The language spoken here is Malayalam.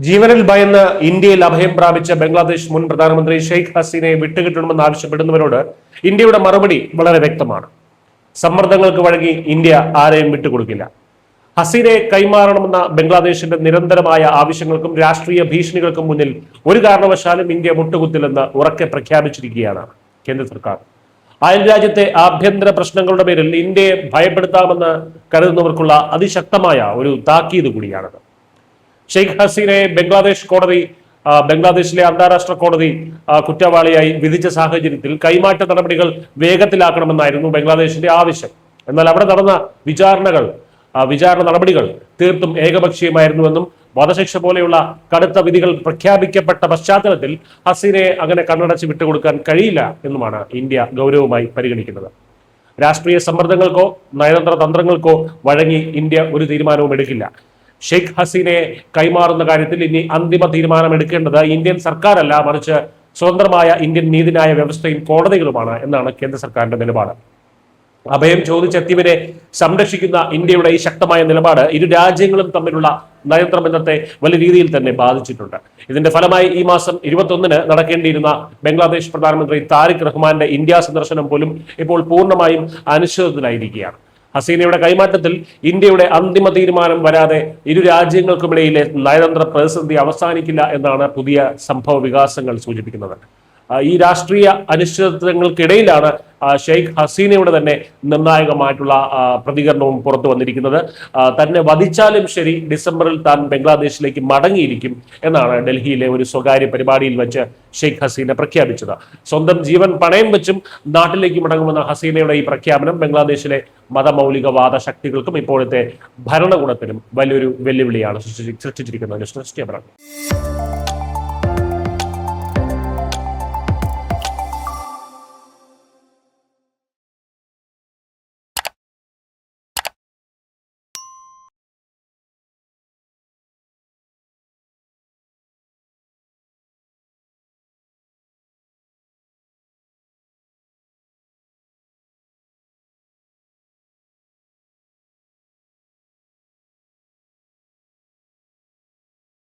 ജീവനിൽ ഭയന്ന് ഇന്ത്യയിൽ അഭയം പ്രാപിച്ച ബംഗ്ലാദേശ് മുൻ പ്രധാനമന്ത്രി ഷെയ്ഖ് ഹസീനയെ വിട്ടുകിട്ടണമെന്ന് ആവശ്യപ്പെടുന്നവരോട് ഇന്ത്യയുടെ മറുപടി വളരെ വ്യക്തമാണ്. സമ്മർദ്ദങ്ങൾക്ക് വഴങ്ങി ഇന്ത്യ ആരെയും വിട്ടുകൊടുക്കില്ല. ഹസീനയെ കൈമാറണമെന്ന ബംഗ്ലാദേശിന്റെ നിരന്തരമായ ആവശ്യങ്ങൾക്കും രാഷ്ട്രീയ ഭീഷണികൾക്കും മുന്നിൽ ഒരു കാരണവശാലും ഇന്ത്യ മുട്ടുകുത്തില്ലെന്ന് ഉറക്കെ പ്രഖ്യാപിച്ചിരിക്കുകയാണ് കേന്ദ്ര സർക്കാർ. അയൽ രാജ്യത്തെ ആഭ്യന്തര പ്രശ്നങ്ങളുടെ പേരിൽ ഇന്ത്യയെ ഭയപ്പെടുത്താമെന്ന് കരുതുന്നവർക്കുള്ള അതിശക്തമായ ഒരു താക്കീത് കൂടിയാണത്. ഷെയ്ഖ് ഹസീനയെ ബംഗ്ലാദേശിലെ അന്താരാഷ്ട്ര കോടതി കുറ്റവാളിയായി വിധിച്ച സാഹചര്യത്തിൽ കൈമാറ്റ നടപടികൾ വേഗത്തിലാക്കണമെന്നായിരുന്നു ബംഗ്ലാദേശിന്റെ ആവശ്യം. എന്നാൽ അവിടെ നടന്ന വിചാരണ നടപടികൾ തീർത്തും ഏകപക്ഷീയമായിരുന്നുവെന്നും വധശിക്ഷ പോലെയുള്ള കടുത്ത വിധികൾ പ്രഖ്യാപിക്കപ്പെട്ട പശ്ചാത്തലത്തിൽ ഹസീനയെ അങ്ങനെ കണ്ണടച്ച് വിട്ടുകൊടുക്കാൻ കഴിയില്ല എന്നുമാണ് ഇന്ത്യ ഗൗരവമായി പരിഗണിക്കുന്നത്. രാഷ്ട്രീയ സമ്മർദ്ദങ്ങൾക്കോ നയതന്ത്ര തന്ത്രങ്ങൾക്കോ വഴങ്ങി ഇന്ത്യ ഒരു തീരുമാനവും എടുക്കില്ല. ഷെയ്ഖ് ഹസീനയെ കൈമാറുന്ന കാര്യത്തിൽ ഇനി അന്തിമ തീരുമാനം എടുക്കേണ്ടത് ഇന്ത്യൻ സർക്കാരല്ല, മറിച്ച് സ്വതന്ത്രമായ ഇന്ത്യൻ നീതിന്യായ വ്യവസ്ഥയും കോടതികളുമാണ് എന്നാണ് കേന്ദ്ര സർക്കാരിന്റെ നിലപാട്. അഭയം ചോദിച്ചെത്തിയവരെ സംരക്ഷിക്കുന്ന ഇന്ത്യയുടെ ഈ ശക്തമായ നിലപാട് ഇരു രാജ്യങ്ങളും തമ്മിലുള്ള നയതന്ത്ര ബന്ധത്തെ വലിയ രീതിയിൽ തന്നെ ബാധിച്ചിട്ടുണ്ട്. ഇതിന്റെ ഫലമായി ഈ മാസം 21-ന് നടക്കേണ്ടിയിരുന്ന ബംഗ്ലാദേശ് പ്രധാനമന്ത്രി താരിഖ് റഹ്മാന്റെ ഇന്ത്യ സന്ദർശനം പോലും ഇപ്പോൾ പൂർണ്ണമായും അനിശ്ചിതത്വത്തിലായിരിക്കുകയാണ്. ഹസീനയുടെ കൈമാറ്റത്തിൽ ഇന്ത്യയുടെ അന്തിമ തീരുമാനം വരാതെ ഇരു രാജ്യങ്ങൾക്കുമിടയിലെ നയതന്ത്ര പ്രതിസന്ധി അവസാനിക്കില്ല എന്നാണ് പുതിയ സംഭവ വികാസങ്ങൾ സൂചിപ്പിക്കുന്നത്. ഈ രാഷ്ട്രീയ അനിശ്ചിതത്വങ്ങൾക്കിടയിലാണ് ഷെയ്ഖ് ഹസീനയുടെ തന്നെ നിർണായകമായിട്ടുള്ള പ്രതികരണവും പുറത്തു വന്നിരിക്കുന്നത്. തന്നെ വധിച്ചാലും ശരി ഡിസംബറിൽ താൻ ബംഗ്ലാദേശിലേക്ക് മടങ്ങിയിരിക്കും എന്നാണ് ഡൽഹിയിലെ ഒരു സ്വകാര്യ പരിപാടിയിൽ വെച്ച് ഷെയ്ഖ് ഹസീന പ്രഖ്യാപിച്ചത്. സ്വന്തം ജീവൻ പണയം വെച്ചും നാട്ടിലേക്ക് മടങ്ങുമെന്ന ഹസീനയുടെ ഈ പ്രഖ്യാപനം ബംഗ്ലാദേശിലെ മതമൗലികവാദ ശക്തികൾക്കും ഇപ്പോഴത്തെ ഭരണകൂടത്തിനും വലിയൊരു വെല്ലുവിളിയാണ് സൃഷ്ടിച്ചിരിക്കുന്നത്.